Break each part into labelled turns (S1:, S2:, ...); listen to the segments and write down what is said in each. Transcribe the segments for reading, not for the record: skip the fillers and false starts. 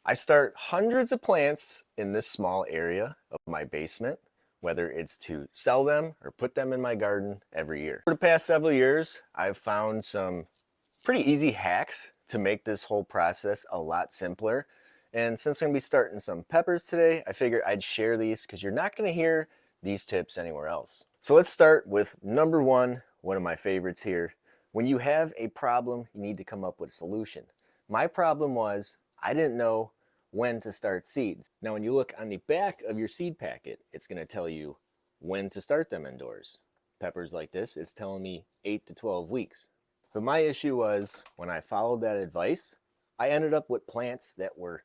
S1: I start hundreds of plants in this small area of my basement, whether it's to sell them or put them in my garden every year. For the past several years, I've found some pretty easy hacks to make this whole process a lot simpler. And since I'm gonna be starting some peppers today, I figured I'd share these because you're not gonna hear these tips anywhere else. So let's start with number one of my favorites here. When you have a problem, you need to come up with a solution. My problem was I didn't know when to start seeds. Now, when you look on the back of your seed packet, it's gonna tell you when to start them indoors. Peppers like this, it's telling me 8 to 12 weeks. But my issue was when I followed that advice, I ended up with plants that were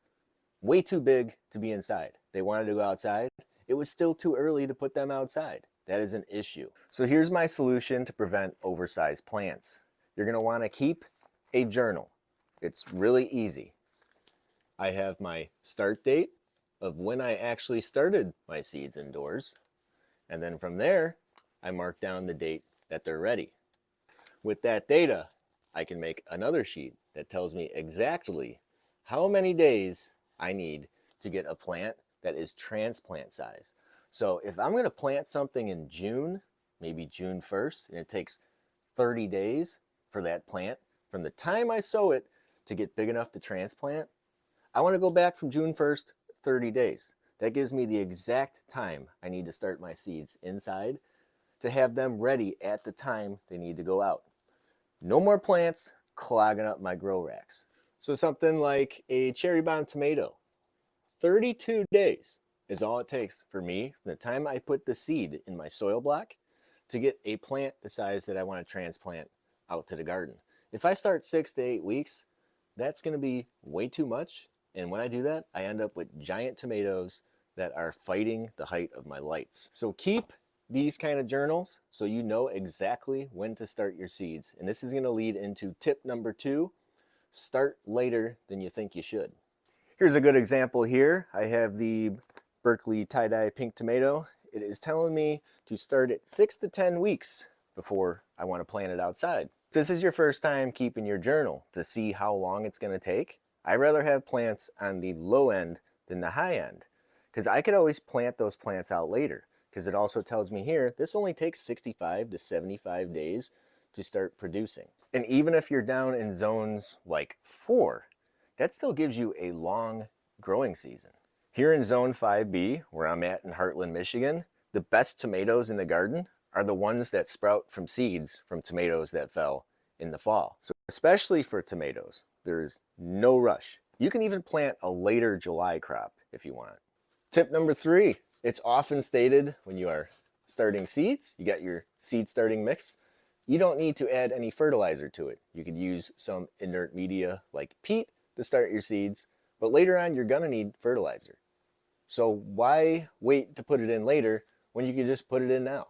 S1: way too big to be inside. They wanted to go outside. It was still too early to put them outside. That is an issue. So here's my solution to prevent oversized plants. You're gonna wanna keep a journal. It's really easy. I have my start date of when I actually started my seeds indoors. And then from there, I mark down the date that they're ready. With that data, I can make another sheet that tells me exactly how many days I need to get a plant that is transplant size. So if I'm going to plant something in June, maybe June 1st, and it takes 30 days for that plant from the time I sow it to get big enough to transplant, I want to go back from June 1st, 30 days. That gives me the exact time I need to start my seeds inside to have them ready at the time they need to go out. No more plants clogging up my grow racks. So something like a cherry bomb tomato, 32 days is all it takes for me from the time I put the seed in my soil block to get a plant the size that I want to transplant out to the garden. If I start 6 to 8 weeks, that's going to be way too much. And when I do that, I end up with giant tomatoes that are fighting the height of my lights. So keep these kind of journals so you know exactly when to start your seeds. And this is going to lead into tip number 2, start later than you think you should. Here's a good example here. I have the Berkeley tie-dye pink tomato. It is telling me to start at 6 to 10 weeks before I want to plant it outside. If this is your first time keeping your journal to see how long it's going to take, I'd rather have plants on the low end than the high end, because I could always plant those plants out later, because it also tells me here this only takes 65 to 75 days to start producing. And even if you're down in zones like 4, that still gives you a long growing season. Here in zone 5B, where I'm at in Heartland, Michigan, the best tomatoes in the garden are the ones that sprout from seeds from tomatoes that fell in the fall. So especially for tomatoes, there is no rush. You can even plant a later July crop if you want. Tip number 3, it's often stated when you are starting seeds, you got your seed starting mix, you don't need to add any fertilizer to it. You could use some inert media like peat to start your seeds, but later on you're gonna need fertilizer. So why wait to put it in later when you can just put it in now?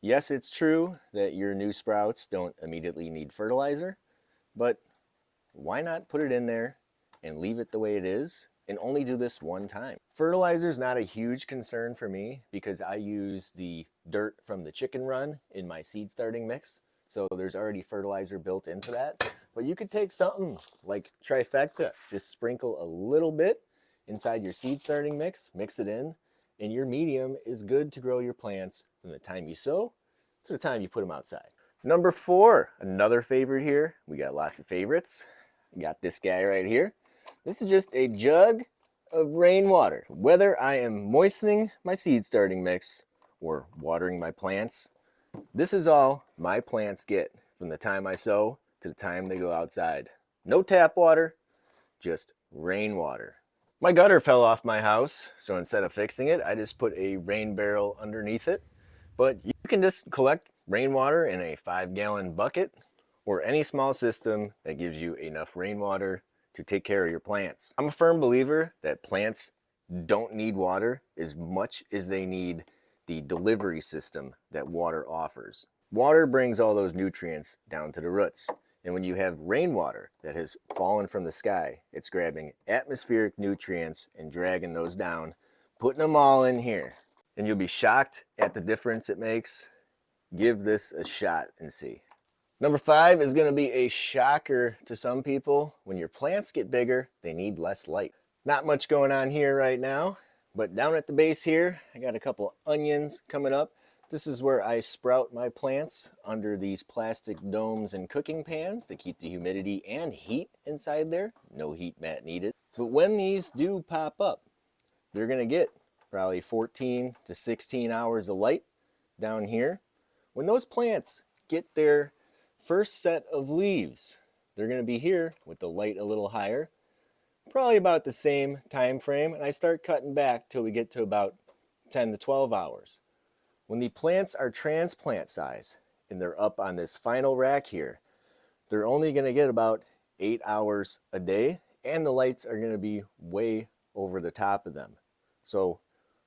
S1: Yes, it's true that your new sprouts don't immediately need fertilizer, but why not put it in there and leave it the way it is and only do this one time? Fertilizer is not a huge concern for me because I use the dirt from the chicken run in my seed starting mix. So there's already fertilizer built into that. But you could take something like trifecta, just sprinkle a little bit inside your seed starting mix, mix it in, and your medium is good to grow your plants from the time you sow to the time you put them outside. Number 4, another favorite here. We got lots of favorites. We got this guy right here. This is just a jug of rainwater. Whether I am moistening my seed starting mix or watering my plants, this is all my plants get from the time I sow to the time they go outside. No tap water, just rainwater. My gutter fell off my house, so instead of fixing it, I just put a rain barrel underneath it. But you can just collect rainwater in a 5-gallon bucket or any small system that gives you enough rainwater to take care of your plants. I'm a firm believer that plants don't need water as much as they need the delivery system that water offers. Water brings all those nutrients down to the roots. And when you have rainwater that has fallen from the sky, it's grabbing atmospheric nutrients and dragging those down, putting them all in here. And you'll be shocked at the difference it makes. Give this a shot and see. Number 5 is going to be a shocker to some people. When your plants get bigger, they need less light. Not much going on here right now, but down at the base here, I got a couple onions coming up. This is where I sprout my plants under these plastic domes and cooking pans to keep the humidity and heat inside there. No heat mat needed. But when these do pop up, they're gonna get probably 14 to 16 hours of light down here. When those plants get their first set of leaves, they're gonna be here with the light a little higher, probably about the same time frame, and I start cutting back till we get to about 10 to 12 hours. When the plants are transplant size and they're up on this final rack here, they're only going to get about 8 hours a day, and the lights are going to be way over the top of them, so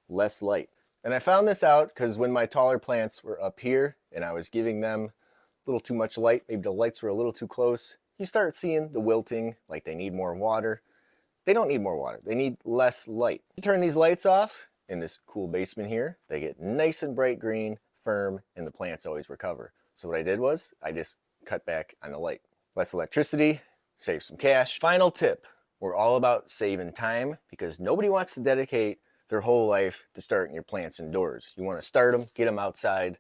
S1: less light. And I found this out because when my taller plants were up here and I was giving them a little too much light, maybe the lights were a little too close, you start seeing the wilting, like they need more water. They don't need more water, they need less light. Turn these lights off in this cool basement here. They get nice and bright green, firm, and the plants always recover. So what I did was I just cut back on the light. Less electricity, save some cash. Final tip, we're all about saving time because nobody wants to dedicate their whole life to starting your plants indoors. You want to start them, get them outside,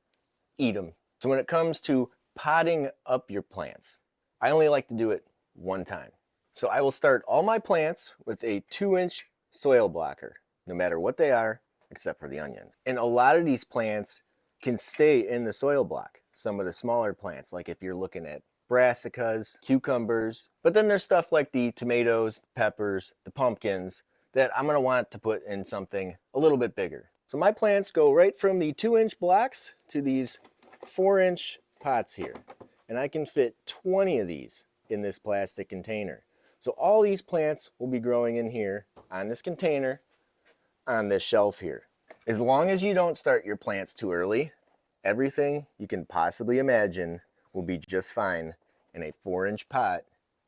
S1: eat them. So when it comes to potting up your plants, I only like to do it one time. So I will start all my plants with a 2-inch soil blocker, no matter what they are, except for the onions. And a lot of these plants can stay in the soil block. Some of the smaller plants, like if you're looking at brassicas, cucumbers, but then there's stuff like the tomatoes, the peppers, the pumpkins, that I'm gonna want to put in something a little bit bigger. So my plants go right from the 2-inch blocks to these 4-inch pots here. And I can fit 20 of these in this plastic container. So all these plants will be growing in here on this container, on this shelf here. As long as you don't start your plants too early, everything you can possibly imagine will be just fine in a 4-inch pot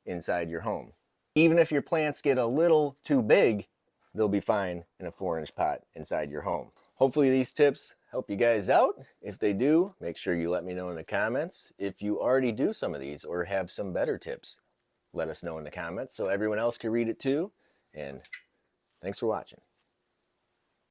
S1: inside your home. Even if your plants get a little too big, they'll be fine in a 4-inch pot inside your home. Hopefully these tips help you guys out. If they do, make sure you let me know in the comments. If you already do some of these or have some better tips, let us know in the comments so everyone else can read it too. And thanks for watching.